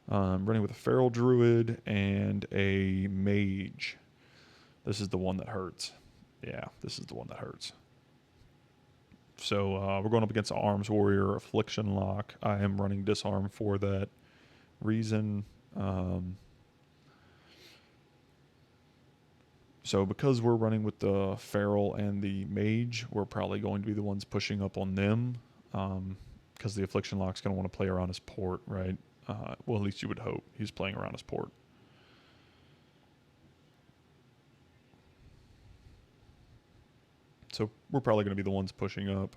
Running with a feral druid and a mage. This is the one that hurts. Yeah, this is the one that hurts. So we're going up against an Arms Warrior Affliction Lock. I am running Disarm for that reason. So because we're running with the Feral and the Mage, we're probably going to be the ones pushing up on them. Because the Affliction Lock's going to want to play around his port, right? Well, at least you would hope he's playing around his port. So we're probably going to be the ones pushing up.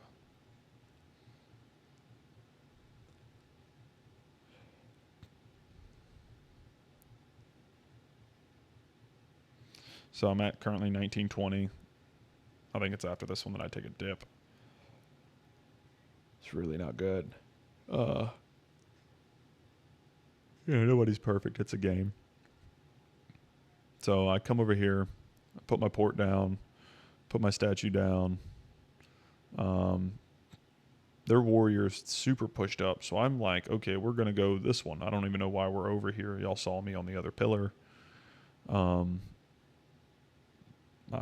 So I'm at currently 1920. I think it's after this one that I take a dip. It's really not good. Nobody's perfect. It's a game. So I come over here, I put my port down, put my statue down. Their warrior's super pushed up, so I'm like, okay, we're gonna go this one. I don't even know why we're over here. Y'all saw me on the other pillar.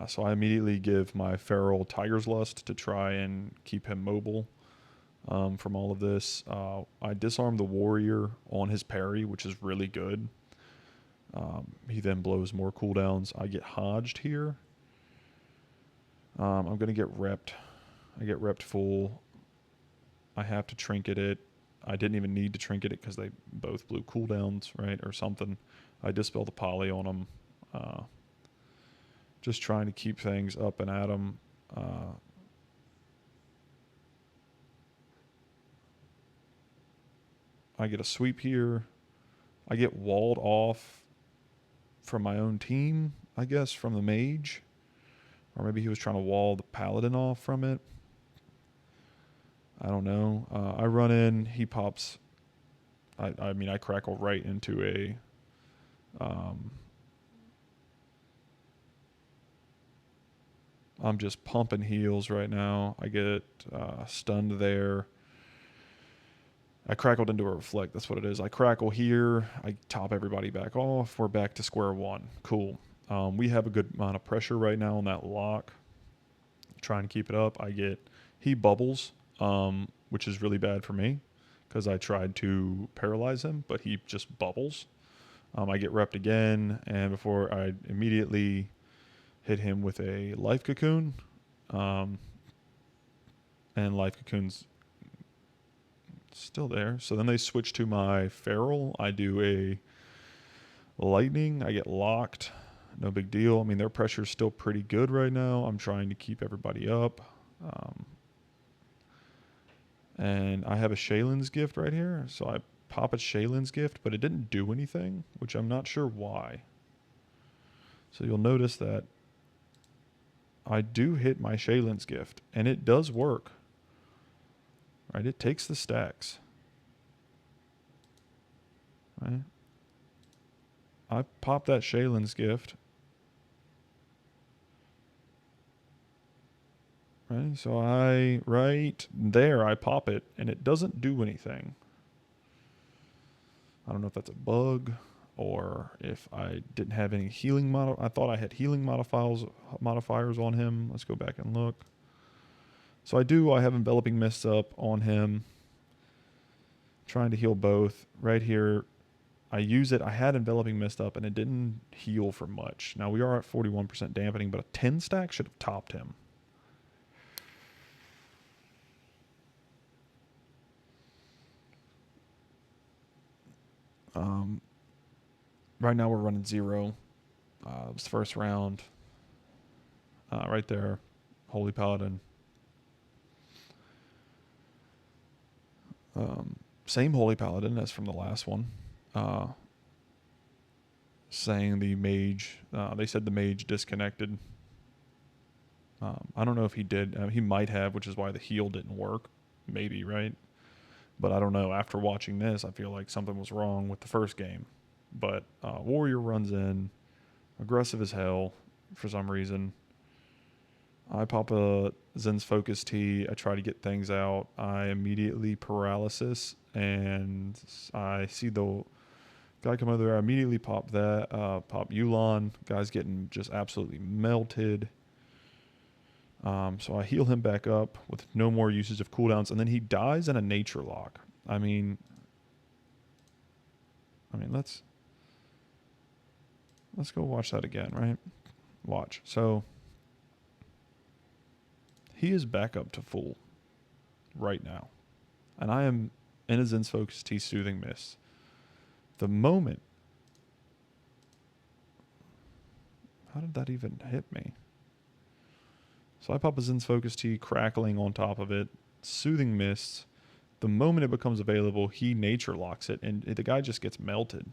So I immediately give my feral Tiger's Lust to try and keep him mobile from all of this. I disarm the warrior on his parry, which is really good. He then blows more cooldowns. I get hodged here. I'm going to get repped. I get repped full. I have to trinket it. I didn't even need to trinket it because they both blew cooldowns, right, or something. I dispel the poly on them. Just trying to keep things up and at them. I get a sweep here. I get walled off from my own team, I guess, from the mage. Or maybe he was trying to wall the paladin off from it. I don't know. I run in. He pops. I crackle right into a... I'm just pumping heals right now. I get stunned there. I crackled into a reflect. That's what it is. I crackle here. I top everybody back off. We're back to square one. Cool. We have a good amount of pressure right now on that lock. Trying to keep it up. He bubbles, which is really bad for me because I tried to paralyze him, but he just bubbles. I get repped again, and before I immediately hit him with a life cocoon, and life cocoon's still there. So then they switch to my feral. I do a lightning. I get locked. No big deal. I mean, their pressure's still pretty good right now. I'm trying to keep everybody up. And I have a Shaylin's gift right here. So I pop a Shaylin's gift, but it didn't do anything, which I'm not sure why. So you'll notice that I do hit my Shaylin's gift, and it does work. Right? It takes the stacks. Right? I pop that Shaylin's gift. Right? So right there, I pop it, and it doesn't do anything. I don't know if that's a bug or if I didn't have any healing I thought I had healing modifiers on him. Let's go back and look. So I have enveloping mist up on him. Trying to heal both. Right here, I use it. I had enveloping mist up and it didn't heal for much. Now we are at 41% dampening, but a 10 stack should have topped him. Right now we're running 0. It was the first round. Right there, Holy Paladin. Same Holy Paladin as from the last one. Saying the mage, they said the mage disconnected. I don't know if he did. He might have, which is why the heal didn't work. Maybe, right? But I don't know. After watching this, I feel like something was wrong with the first game. But Warrior runs in, aggressive as hell for some reason. I pop a Zen's Focus Tea. I try to get things out. I immediately paralysis, and I see the Guy come over there, I immediately pop that, pop Yulon. Guy's getting just absolutely melted. So I heal him back up with no more usage of cooldowns, and then he dies in a nature lock. I mean, let's go watch that again, right? Watch. So he is back up to full right now, and I am in a Zen's Focus Tea Soothing Mist. The moment, how did that even hit me? So I pop a Zen's Focus Tea, crackling on top of it, Soothing Mists. The moment it becomes available, he nature locks it, and the guy just gets melted.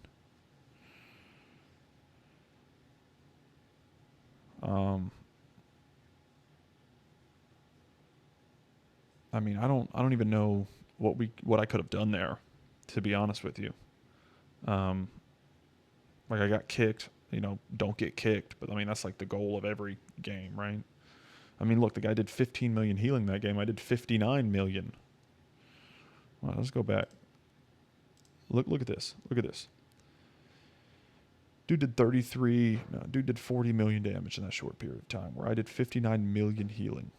I mean, I don't even know what I could have done there, to be honest with you. Like I got kicked, don't get kicked, but I mean that's like the goal of every game, right? I mean, look, the guy did 15 million healing that game. I did 59 million. Well, let's go back. Look at this. Look at this. Dude did 40 million damage in that short period of time, where I did 59 million healing.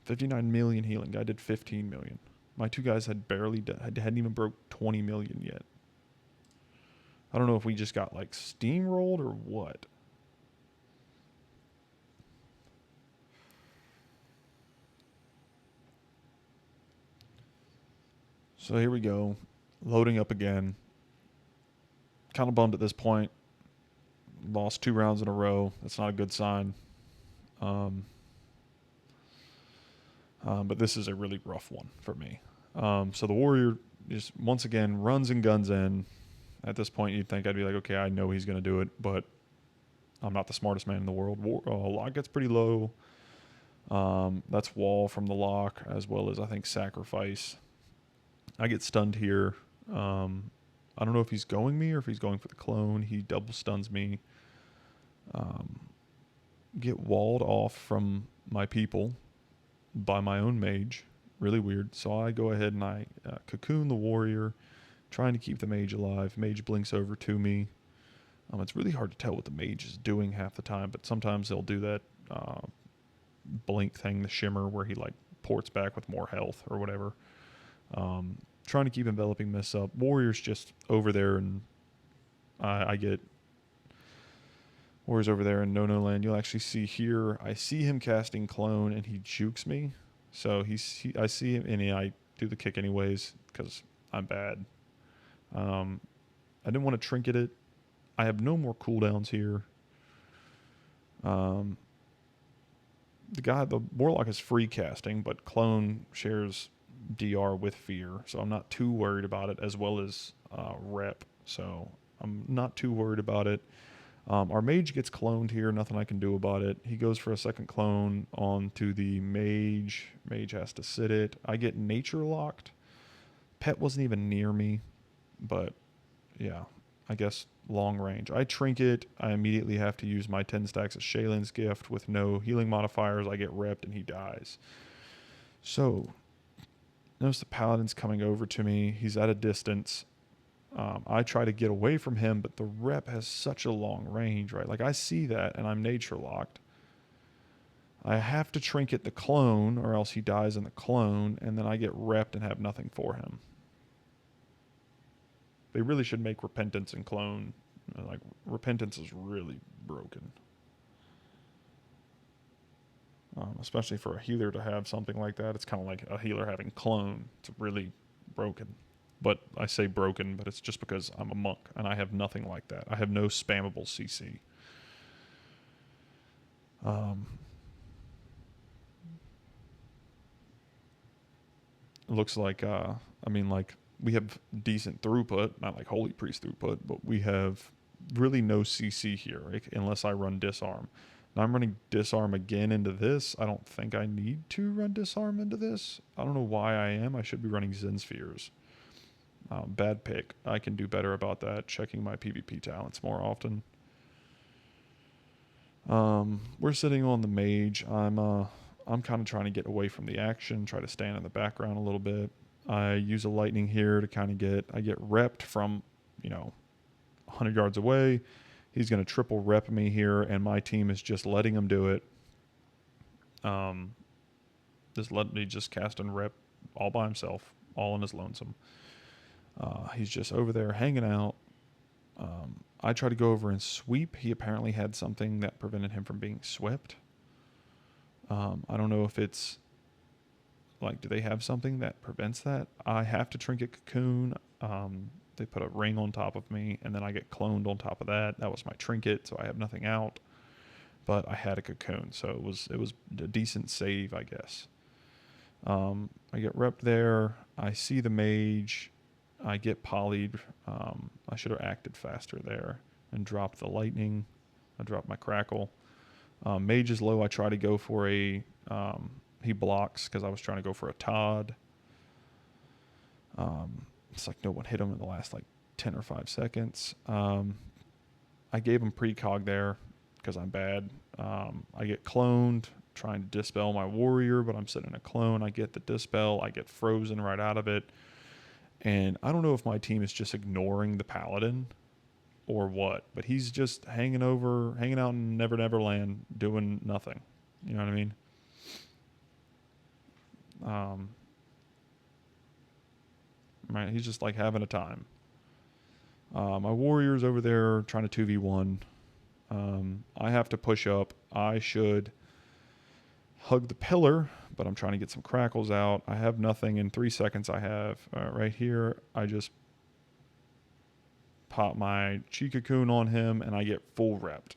59 million healing. Guy did 15 million. My two guys hadn't even broke 20 million yet. I don't know if we just got like steamrolled or what. So here we go. Loading up again. Kind of bummed at this point. Lost 2 rounds in a row. That's not a good sign. But this is a really rough one for me. So the Warrior just once again runs and guns in. At this point, you'd think I'd be like, okay, I know he's going to do it, but I'm not the smartest man in the world. Lock gets pretty low. That's wall from the lock, as well as I think sacrifice. I get stunned here. I don't know if he's going me or if he's going for the clone. He double stuns me. Get walled off from my people by my own mage. Really weird. So I go ahead and I cocoon the Warrior, trying to keep the mage alive. Mage blinks over to me. It's really hard to tell what the mage is doing half the time, but sometimes they'll do that blink thing, the shimmer, where he like ports back with more health or whatever. Trying to keep enveloping mists up. Warrior's just over there, and I get Warrior's over there in no land. You'll actually see here, I see him casting clone, and he jukes me. So I see him, and I do the kick anyways because I'm bad. I didn't want to trinket it. I have no more cooldowns here. The Warlock is free casting, but clone shares DR with fear, so I'm not too worried about it, as well as rep, so I'm not too worried about it. Our mage gets cloned here, nothing I can do about it. He goes for a second clone onto the mage. Mage has to sit it. I get nature locked. Pet wasn't even near me, but yeah, I guess long range. I trinket. I immediately have to use my 10 stacks of Shaylin's gift with no healing modifiers. I get repped and he dies. So notice the paladin's coming over to me. He's at a distance. I try to get away from him, but the rep has such a long range, right? Like I see that and I'm nature locked. I have to trinket the clone or else he dies in the clone, and then I get repped and have nothing for him. They really should make repentance and clone. Like repentance is really broken. Especially for a healer to have something like that. It's kind of like a healer having clone. It's really broken. But I say broken, but it's just because I'm a monk and I have nothing like that. I have no spammable CC. It looks like, we have decent throughput, not like Holy Priest throughput, but we have really no CC here, right? Unless I run disarm. Now I'm running disarm again into this. I don't think I need to run disarm into this. I don't know why I am. I should be running Zen Spheres. Bad pick. I can do better about that, checking my PvP talents more often. We're sitting on the mage. I'm kind of trying to get away from the action, try to stand in the background a little bit. I use a lightning here to kind of I get repped from, 100 yards away. He's going to triple rep me here, and my team is just letting him do it. Just let me just cast and rep all by himself, all in his lonesome. He's just over there hanging out. I try to go over and sweep. He apparently had something that prevented him from being swept. I don't know if it's like, do they have something that prevents that? I have to trinket cocoon. They put a ring on top of me, and then I get cloned on top of that. That was my trinket, so I have nothing out. But I had a cocoon, so it was a decent save, I guess. I get repped there. I see the mage. I get polyed. I should have acted faster there and dropped the lightning. I dropped my crackle. Mage is low. I try to go for a... he blocks because I was trying to go for a Todd. It's like no one hit him in the last like 10 or 5 seconds. I gave him precog there because I'm bad. I get cloned trying to dispel my warrior, but I'm sitting in a clone. I get the dispel. I get frozen right out of it. And I don't know if my team is just ignoring the paladin or what, but he's just hanging out in Never Never Land doing nothing. You know what I mean? Right, he's just like having a time. My warrior's over there trying to 2v1. I have to push up. I should hug the pillar, but I'm trying to get some crackles out. I have nothing. In 3 seconds I have right here. I just pop my chi cocoon on him, and I get full repped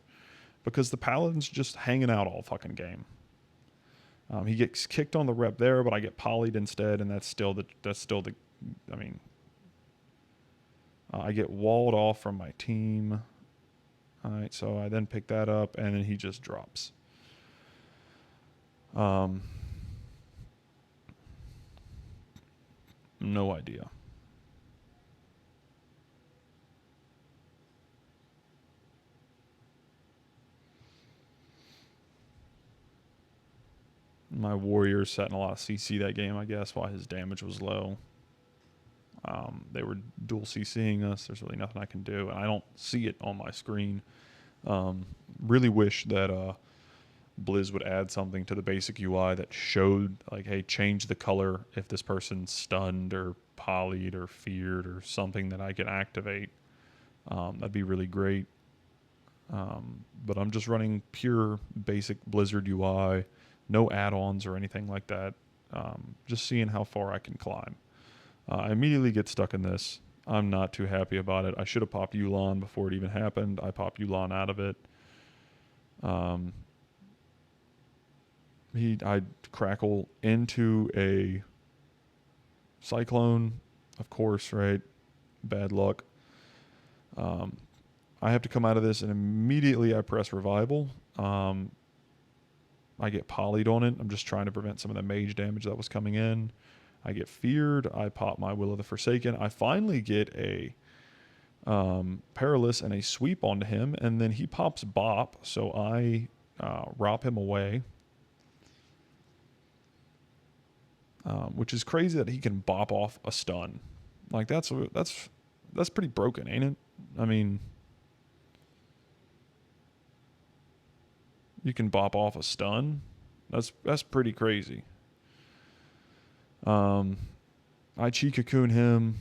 because the paladin's just hanging out all fucking game. He gets kicked on the rep there, but I get polyed instead, and that's still the. I mean, I get walled off from my team. All right, so I then pick that up, and then he just drops. No idea. My warrior setting a lot of CC that game, I guess, while his damage was low. They were dual CCing us. There's really nothing I can do, and I don't see it on my screen. Really wish that Blizz would add something to the basic UI that showed, like, hey, change the color if this person's stunned or polyed or feared or something that I can activate. That'd be really great. But I'm just running pure basic Blizzard UI, no add-ons or anything like that. Just seeing how far I can climb. I immediately get stuck in this. I'm not too happy about it. I should have popped Yu'lon before it even happened. I popped Yu'lon out of it. I crackle into a cyclone, of course, right? Bad luck. I have to come out of this, and immediately I press revival. I get polyed on it. I'm just trying to prevent some of the mage damage that was coming in. I get feared. I pop my Will of the Forsaken. I finally get a Perilous and a sweep onto him, and then he pops Bop, so I rop him away. Which is crazy that he can bop off a stun. Like, that's pretty broken, ain't it? I mean, you can bop off a stun. That's pretty crazy. I chi cocoon him.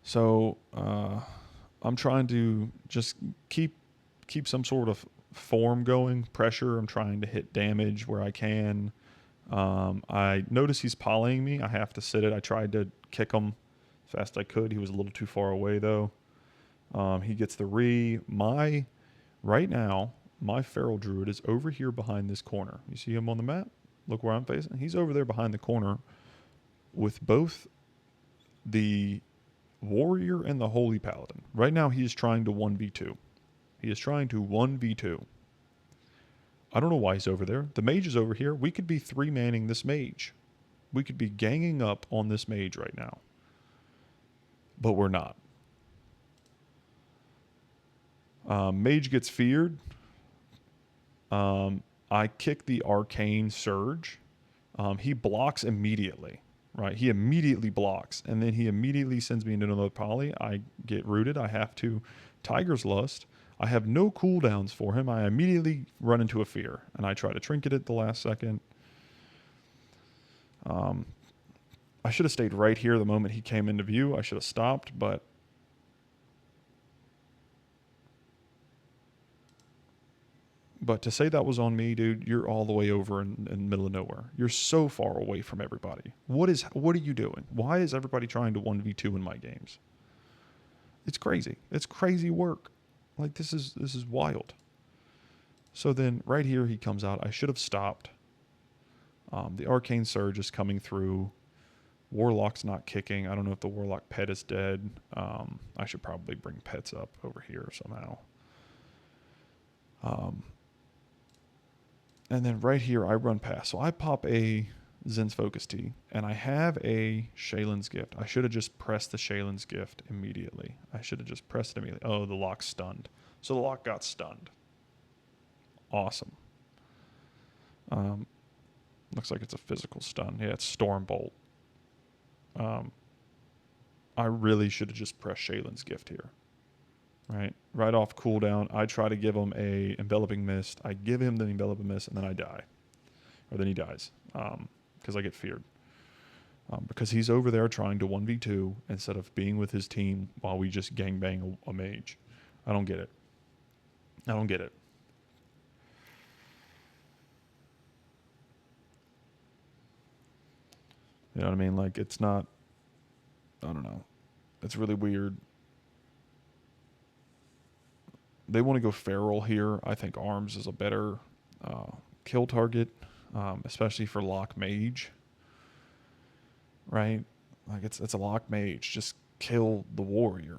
So I'm trying to just keep some sort of form going, pressure. I'm trying to hit damage where I can. I notice he's polying me. I have to sit it. I tried to kick him as fast as I could. He was a little too far away though. He gets the right now, my Feral Druid is over here behind this corner. You see him on the map? Look where I'm facing. He's over there behind the corner with both the Warrior and the Holy Paladin. Right now he is trying to 1v2. He is trying to 1v2. I don't know why he's over there. The mage is over here. We could be 3-manning this mage. We could be ganging up on this mage right now. But we're not. Mage gets feared. I kick the Arcane Surge. He blocks immediately, right? He immediately blocks, and then he immediately sends me into another poly. I get rooted. I have to Tiger's Lust. I have no cooldowns for him. I immediately run into a fear, and I try to trinket it the last second. I should have stayed right here the moment he came into view. I should have stopped, but to say that was on me, dude, you're all the way over in the middle of nowhere. You're so far away from everybody. What are you doing? Why is everybody trying to 1v2 in my games? It's crazy. It's crazy work. Like this is wild. So then right here he comes out. I should have stopped. The Arcane Surge is coming through. Warlock's not kicking. I don't know if the Warlock pet is dead. I should probably bring pets up over here somehow. And then right here, I run past. So I pop a Zen's Focus Tea, and I have a Shaylin's Gift. I should have just pressed the Shaylin's Gift immediately. I should have just pressed it immediately. Oh, the lock's stunned. So the lock got stunned. Awesome. Looks like it's a physical stun. Yeah, it's Stormbolt. I really should have just pressed Shaylin's Gift here. Right off cooldown, I try to give him a Enveloping Mist. I give him the Enveloping Mist, and then I die. Or then he dies, because I get feared. Because he's over there trying to 1v2 instead of being with his team while we just gangbang a mage. I don't get it. I don't get it. You know what I mean? Like, it's not... I don't know. It's really weird. They want to go feral here. I think arms is a better kill target, especially for lock mage. Right? Like it's a lock mage. Just kill the warrior.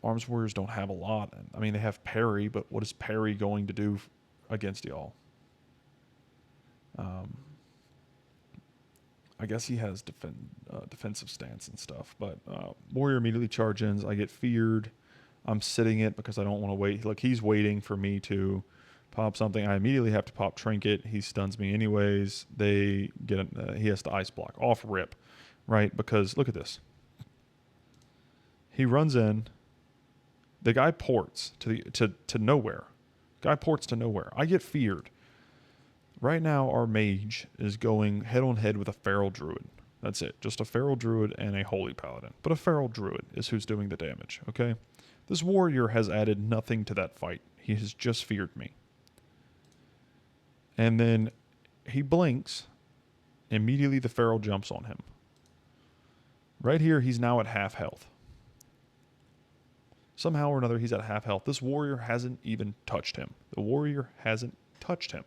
Arms warriors don't have a lot. I mean, they have parry, but what is parry going to do against y'all? I guess he has defensive stance and stuff, but warrior immediately charge ins. I get feared. I'm sitting it because I don't want to wait. Look, he's waiting for me to pop something. I immediately have to pop Trinket. He stuns me anyways. They get he has to ice block off rip, right? Because look at this. He runs in. The guy ports to nowhere. Guy ports to nowhere. I get feared. Right now, our mage is going head on head with a feral druid. That's it. Just a feral druid and a holy paladin. But a feral druid is who's doing the damage, okay? This warrior has added nothing to that fight. He has just feared me. And then he blinks. Immediately the feral jumps on him. Right here, he's now at half health. Somehow or another, he's at half health. This warrior hasn't even touched him. The warrior hasn't touched him.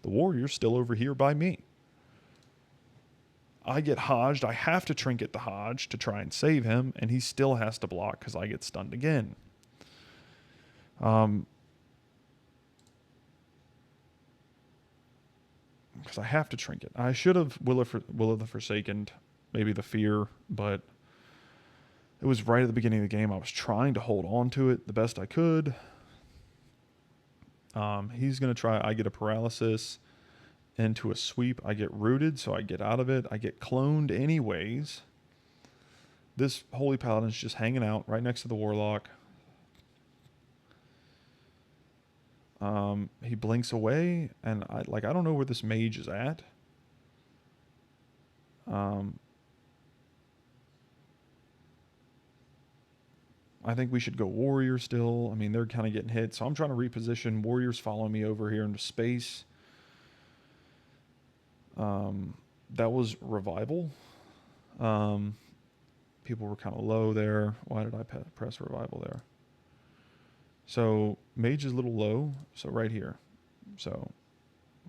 The warrior's still over here by me. I get hodged. I have to trinket the hodge to try and save him, and he still has to block because I get stunned again. Because I have to trinket. I should have Will of the Forsaken, maybe the fear, but it was right at the beginning of the game. I was trying to hold on to it the best I could. He's going to try. I get a paralysis into a sweep. I get rooted, so I get out of it. I get cloned anyways. This Holy Paladin's just hanging out right next to the Warlock. He blinks away, and I don't know where this mage is at. I think we should go warrior still. I mean, they're kind of getting hit, so I'm trying to reposition. Warrior's following me over here into space. That was revival. People were kind of low there. Why did I press revival there? So mage is a little low. So right here. So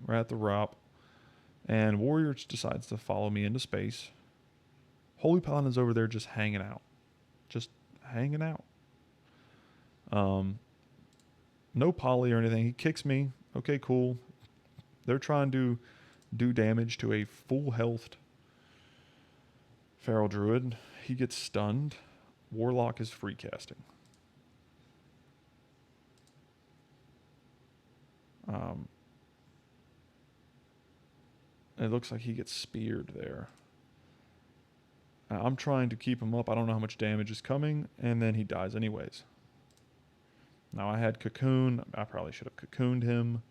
we're at the ROP. And warrior decides to follow me into space. Holy Paladin's over there just hanging out. Just hanging out. No poly or anything. He kicks me. Okay, cool. They're trying to do damage to a full healthed feral druid. He gets stunned. Warlock is free casting. It looks like he gets speared there. I'm trying to keep him up. I don't know how much damage is coming, and then he dies anyways. Now I had cocoon. I probably should have cocooned him.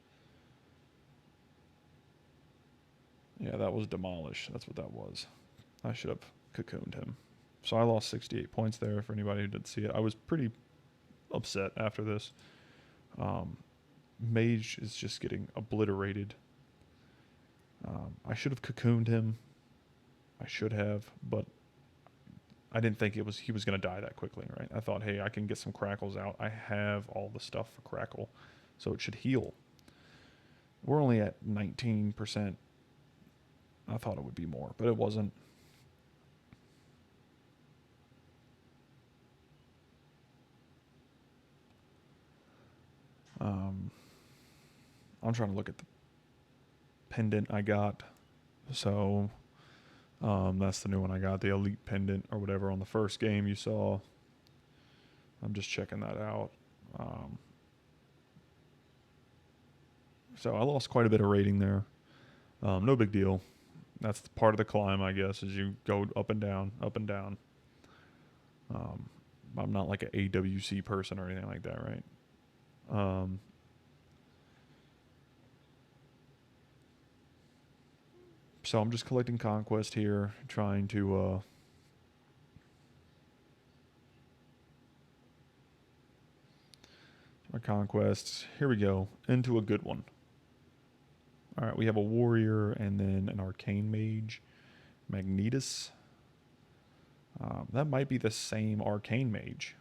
Yeah, that was demolish. That's what that was. I should have cocooned him. So I lost 68 points there for anybody who didn't see it. I was pretty upset after this. Mage is just getting obliterated. I should have cocooned him. I should have, but I didn't think he was going to die that quickly, right? I thought, hey, I can get some crackles out. I have all the stuff for crackle, so it should heal. We're only at 19%. I thought it would be more, but it wasn't. I'm trying to look at the pendant I got. So that's the new one I got, the elite pendant or whatever on the first game you saw. I'm just checking that out. So I lost quite a bit of rating there. No big deal. That's part of the climb, I guess, as you go up and down, up and down. I'm not like an AWC person or anything like that, right? So I'm just collecting conquest here, trying to my conquests. Here we go, into a good one. All right, we have a warrior and then an arcane mage, Magnetus. That might be the same arcane mage.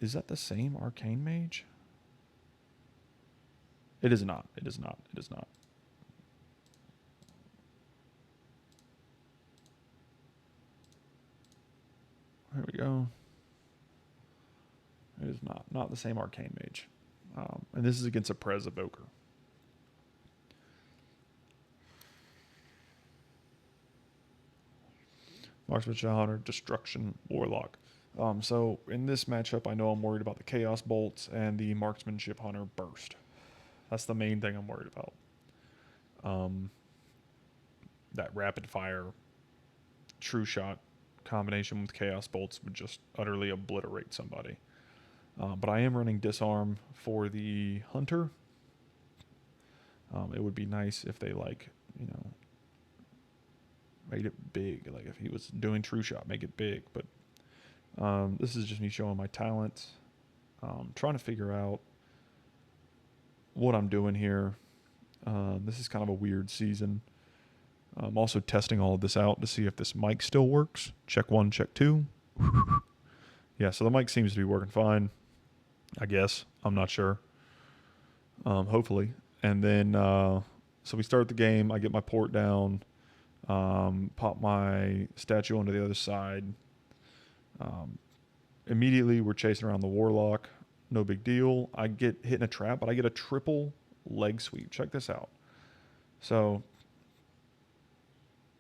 Is that the same arcane mage? It is not. It is not. It is not. There we go. It is not the same arcane mage. And this is against a Prez Evoker. Marksmanship Hunter, Destruction, Warlock. So in this matchup, I know I'm worried about the Chaos Bolts and the Marksmanship Hunter Burst. That's the main thing I'm worried about. That rapid fire true shot combination with Chaos Bolts would just utterly obliterate somebody. But I am running Disarm for the Hunter. It would be nice if they, like, you know, made it big. Like if he was doing true shot, make it big. But this is just me showing my talents. Trying to figure out what I'm doing here. This is kind of a weird season. I'm also testing all of this out to see if this mic still works. Check 1, check 2. Yeah, so the mic seems to be working fine, I guess. I'm not sure. Hopefully. And then, so we start the game. I get my port down. Pop my statue onto the other side. Immediately, we're chasing around the Warlock. No big deal. I get hit in a trap, but I get a triple leg sweep. Check this out. So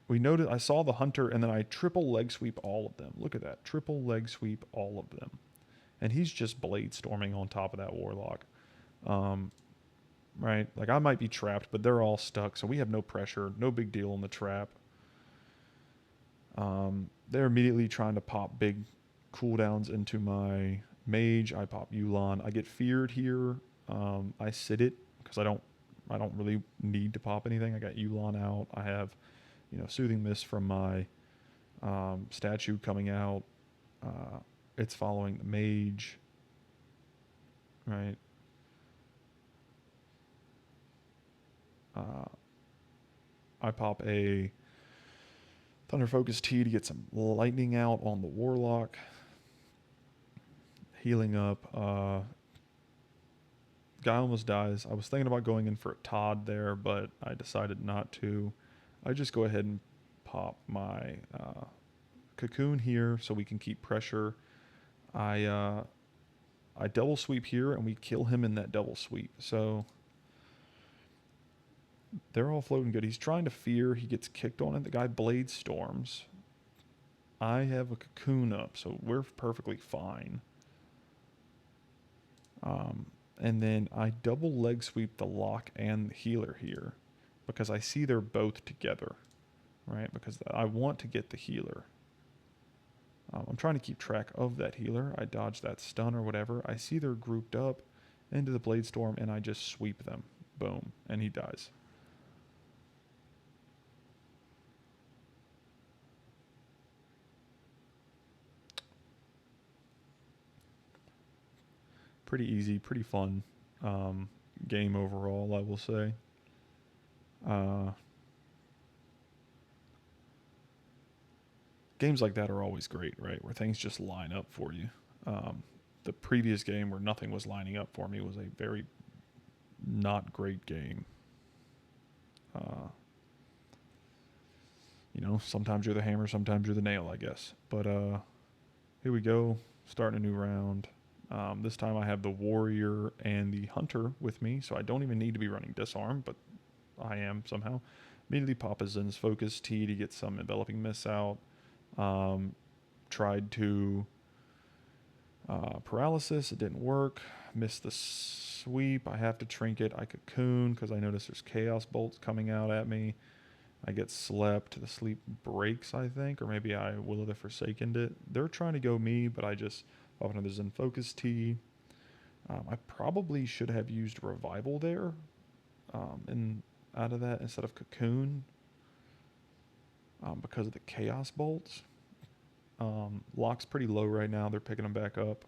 we noted I saw the Hunter, and then I triple leg sweep all of them. Look at that. Triple leg sweep all of them. And he's just blade storming on top of that Warlock. Right? Like, I might be trapped, but they're all stuck, so we have no pressure. No big deal in the trap. They're immediately trying to pop big cooldowns into my mage. I pop Yulon. I get feared here. I sit it because I don't really need to pop anything. I got Yulon out. I have, you know, Soothing Mist from my statue coming out. It's following the mage. Right. I pop a Thunder Focus Tea to get some lightning out on the Warlock. Healing up. Guy almost dies. I was thinking about going in for a Todd there, but I decided not to. I just go ahead and pop my cocoon here so we can keep pressure. I double sweep here, and we kill him in that double sweep. So they're all floating good. He's trying to fear. He gets kicked on it. The guy blade storms. I have a cocoon up, so we're perfectly fine. And then I double leg sweep the lock and the healer here because I see they're both together, right? Because I want to get the healer. I'm trying to keep track of that healer. I dodge that stun or whatever. I see they're grouped up into the Blade Storm, and I just sweep them. Boom. And he dies. Pretty easy, pretty fun game overall, I will say. Uh, games like that are always great, right? Where things just line up for you. The previous game where nothing was lining up for me was a very not great game. Uh, sometimes you're the hammer, sometimes you're the nail, I guess. But here we go, starting a new round. This time I have the warrior and the hunter with me, so I don't even need to be running disarm, but I am somehow. Immediately pop a Zen's Focus T to get some enveloping miss out. Tried to paralysis, it didn't work. Missed the sweep. I have to trinket. I cocoon because I notice there's chaos bolts coming out at me. I get slept. The sleep breaks, I think, or maybe I Will of the Forsakened it. They're trying to go me, but I just pop another Zen Focus T. I probably should have used Revival there, and out of that instead of Cocoon, because of the Chaos Bolts. Lock's pretty low right now. They're picking them back up.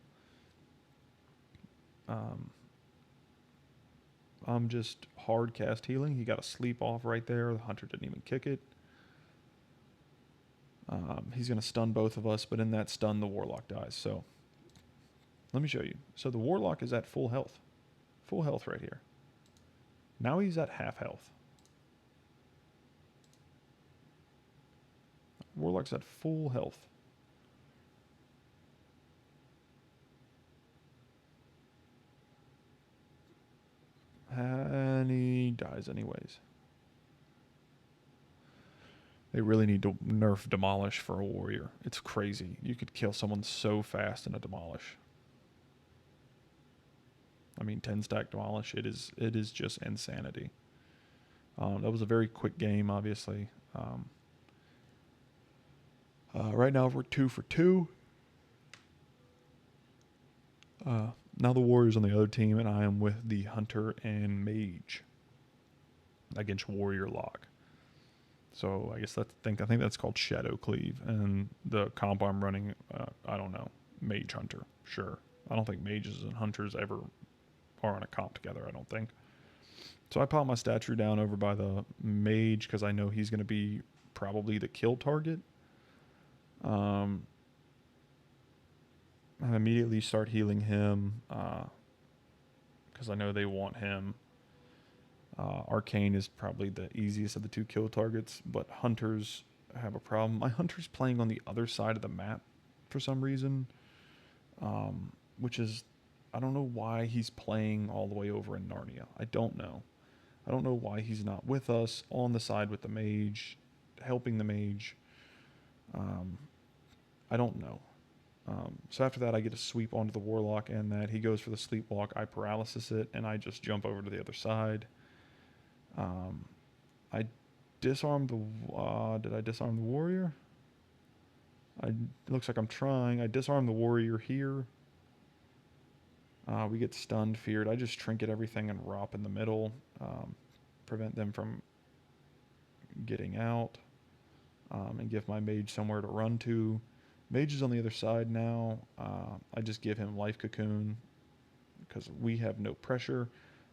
I'm just hard cast healing. He got a sleep off right there. The hunter didn't even kick it. He's going to stun both of us, but in that stun, the warlock dies. So let me show you. So the warlock is at full health. Full health right here. Now he's at half health. Warlock's at full health. And he dies anyways. They really need to nerf Demolish for a warrior. It's crazy. You could kill someone so fast in a Demolish. I mean, 10 stack Demolish, it is just insanity. That was a very quick game, obviously. Right now we're 2 for 2. Now the warrior's on the other team, and I am with the hunter and mage against warrior lock. So I guess I think that's called Shadow Cleave, and the comp I'm running, I don't know, mage hunter. Sure, I don't think mages and hunters ever are on a comp together. I don't think. So I pop my statue down over by the mage because I know he's going to be probably the kill target. I immediately start healing him because I know they want him. Arcane is probably the easiest of the two kill targets, but hunters have a problem. My hunter's playing on the other side of the map for some reason, which is, I don't know why he's playing all the way over in Narnia. I don't know. I don't know why he's not with us on the side with the mage, helping the mage. I don't know. So after that, I get a sweep onto the warlock, and that he goes for the sleepwalk. I paralysis it, and I just jump over to the other side. I disarm the. Did I disarm the warrior? It looks like I'm trying. I disarm the warrior here. We get stunned, feared. I just trinket everything and rop in the middle, prevent them from getting out, and give my mage somewhere to run to. Mage is on the other side now. I just give him life cocoon because we have no pressure.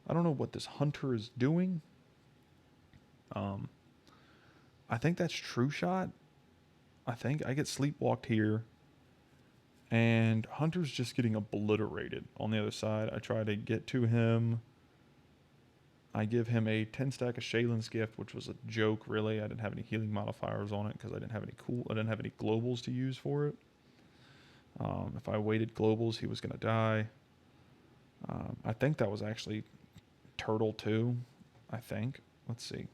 I don't know what this hunter is doing. I think that's true shot. I think I get sleepwalked here. And hunter's just getting obliterated on the other side. I try to get to him. I give him a 10 stack of Shaylin's Gift, which was a joke, really. I didn't have any healing modifiers on it because I didn't have any globals to use for it. If I waited globals, he was going to die. I think that was actually Turtle 2, I think. Let's see.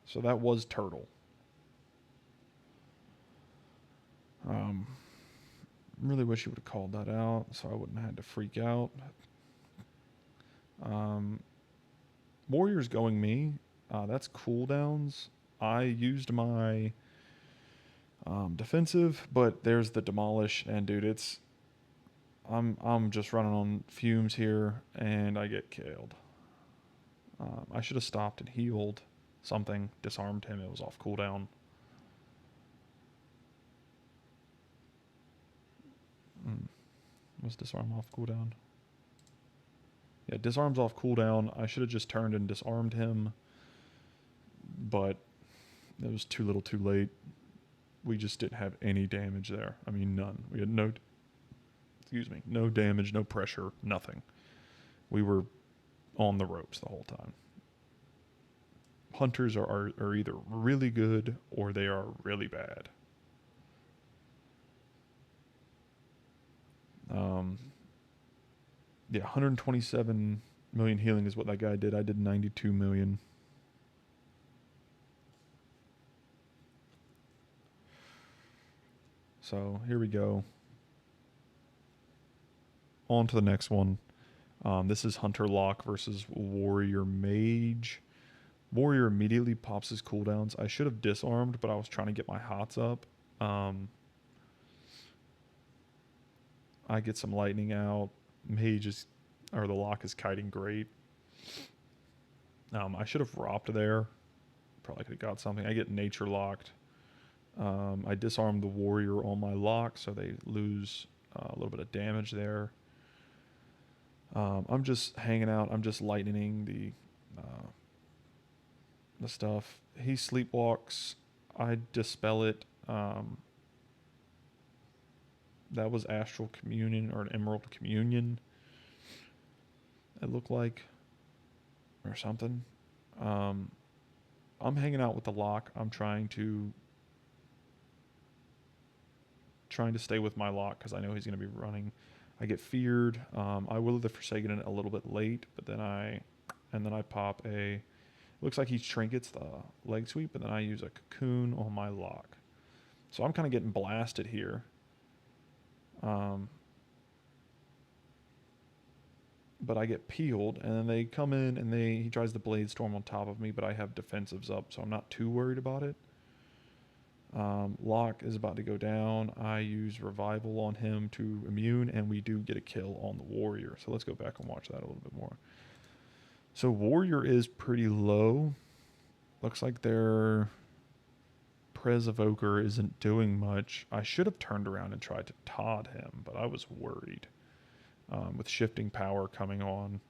So that was Turtle. Um, really wish he would have called that out so I wouldn't have had to freak out. Um, Warriors going me. That's cooldowns. I used my defensive, but there's the demolish, and dude, I'm just running on fumes here, and I get killed. I should have stopped and healed something, disarmed him. It was off cooldown. Was disarm off cooldown? Yeah, disarm's off cooldown. I should have just turned and disarmed him, but it was too little too late. We just didn't have any damage there. I mean, none. We had no damage, no pressure, nothing. We were on the ropes the whole time. Hunters are either really good or they are really bad. Yeah, 127 million healing is what that guy did. I did 92 million. So here we go. On to the next one. This is Hunter Lock versus Warrior Mage. Warrior immediately pops his cooldowns. I should have disarmed, but I was trying to get my hots up. I get some lightning out. The lock is kiting great. I should have robbed there. Probably could have got something. I get nature locked. I disarm the warrior on my lock, so they lose a little bit of damage there. I'm just hanging out. I'm just lightning the stuff. He sleepwalks. I dispel it. That was Astral Communion or an Emerald Communion. It looked like, or something. I'm hanging out with the lock. I'm trying to stay with my lock because I know he's going to be running. I get feared. I will the Forsaken it a little bit late, but then I pop a. Looks like he trinkets the leg sweep, but then I use a cocoon on my lock. So I'm kind of getting blasted here. But I get peeled, and then they come in and he tries the blade storm on top of me, but I have defensives up, so I'm not too worried about it. Lock is about to go down. I use revival on him to immune, and we do get a kill on the warrior. So let's go back and watch that a little bit more. So warrior is pretty low. Looks like their Prez Evoker isn't doing much. I should have turned around and tried to Todd him, but I was worried. With shifting power coming on.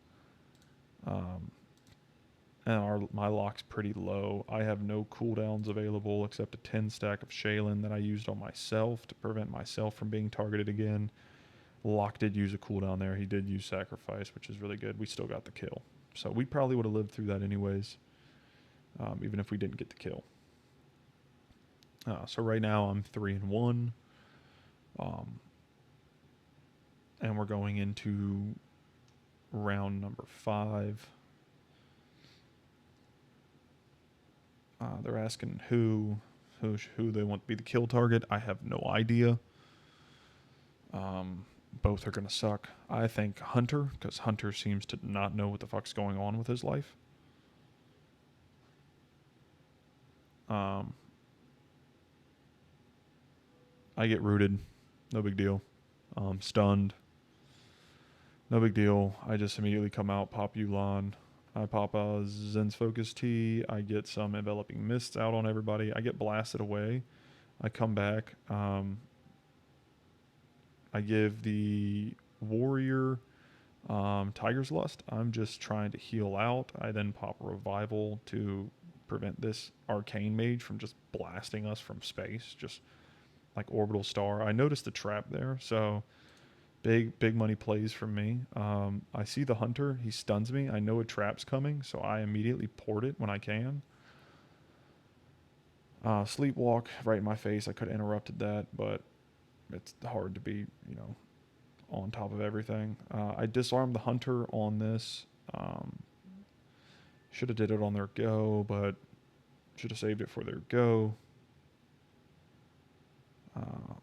And my lock's pretty low. I have no cooldowns available except a 10 stack of Shaylin that I used on myself to prevent myself from being targeted again. Lock did use a cooldown there. He did use Sacrifice, which is really good. We still got the kill. So we probably would have lived through that anyways, even if we didn't get the kill. So right now I'm 3-1. And we're going into round number 5. They're asking who they want to be the kill target. I have no idea. Both are going to suck. I think Hunter, because Hunter seems to not know what the fuck's going on with his life. I get rooted. No big deal. Stunned. No big deal. I just immediately come out, pop Yulan. I pop a Zen's Focus Tea. I get some Enveloping Mists out on everybody. I get blasted away. I come back. I give the warrior Tiger's Lust. I'm just trying to heal out. I then pop Revival to prevent this Arcane Mage from just blasting us from space, just like Orbital Star. I noticed the trap there, so big money plays from me. I see the Hunter. He stuns me. I know a trap's coming, so I immediately port it when I can. Sleepwalk right in my face. I could have interrupted that, but it's hard to be, on top of everything. I disarmed the Hunter on this. Should have did it on their go, but should have saved it for their go.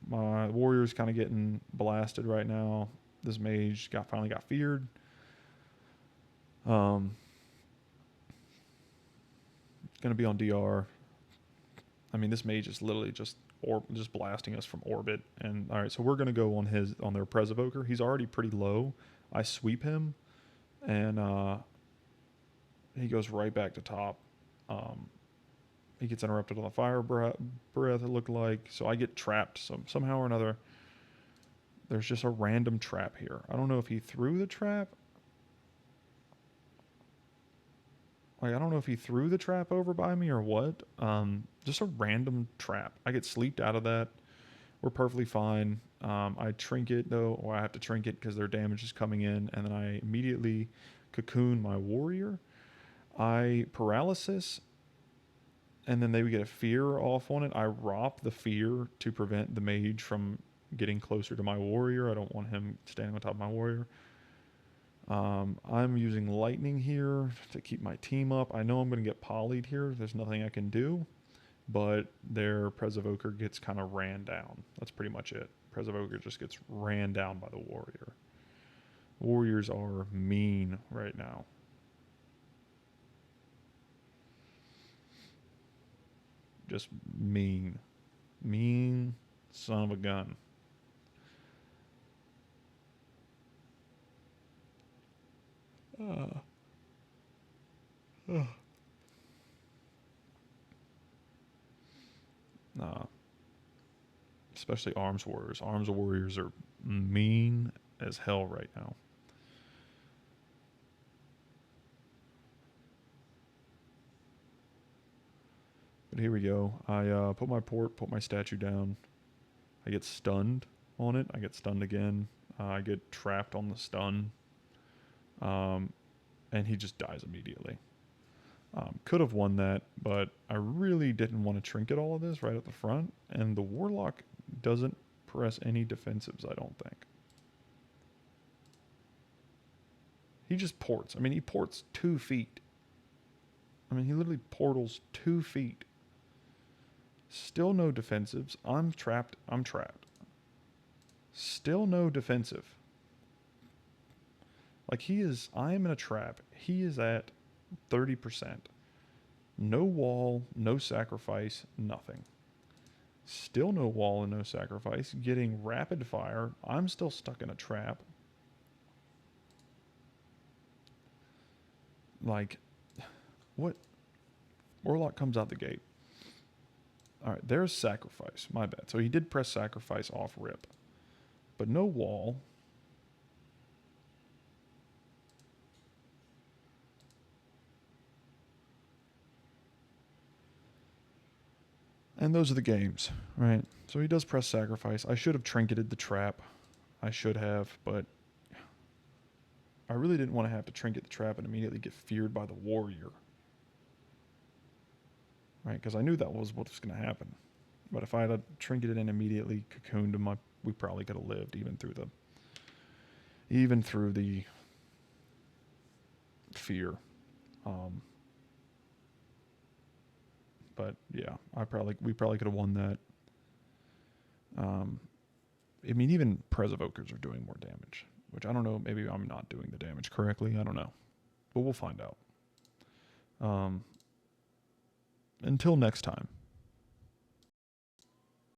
My warrior's kind of getting blasted right now. This mage finally got feared. Going to be on DR. I mean, this mage is literally just blasting us from orbit. And all right, so we're going to go on their Pres Evoker. He's already pretty low. I sweep him, and he goes right back to top. He gets interrupted on the fire breath, it looked like. So I get trapped somehow or another. There's just a random trap here. I don't know if he threw the trap. Like, I don't know if he threw the trap over by me or what. Just a random trap. I get sleeped out of that. We're perfectly fine. I trinket, though, or I have to trinket because their damage is coming in. And then I immediately cocoon my warrior. I paralysis, and then they would get a fear off on it. I rop the fear to prevent the mage from getting closer to my warrior. I don't want him standing on top of my warrior. I'm using lightning here to keep my team up. I know I'm going to get polyed here. There's nothing I can do, but their Pres Evoker gets kind of ran down. That's pretty much it. Pres Evoker just gets ran down by the warrior. Warriors are mean right now. Just mean. Mean son of a gun. Especially arms warriors. Arms warriors are mean as hell right now. But here we go. I put my statue down. I get stunned on it. I get stunned again. I get trapped on the stun. And he just dies immediately. Could have won that, but I really didn't want to trinket all of this right at the front. And the Warlock doesn't press any defensives, I don't think. He just ports. I mean, he ports 2 feet. I mean, he literally portals 2 feet. Still no defensives. I'm trapped. Still no defensive. Like, I am in a trap. He is at 30%. No wall, no sacrifice, nothing. Still no wall and no sacrifice. Getting rapid fire. I'm still stuck in a trap. Like, what? Warlock comes out the gate. Alright, there's sacrifice. My bad. So he did press sacrifice off rip. But no wall. And those are the games, right? So he does press sacrifice. I should have trinketed the trap. I should have, but I really didn't want to have to trinket the trap and immediately get feared by the warrior. Right? Because I knew that was what was going to happen. But if I had trinketed and immediately cocooned him, we probably could have lived even through the fear. But yeah, we probably could have won that. I mean, even Pres Evokers are doing more damage, which I don't know. Maybe I'm not doing the damage correctly. I don't know, but we'll find out. Until next time.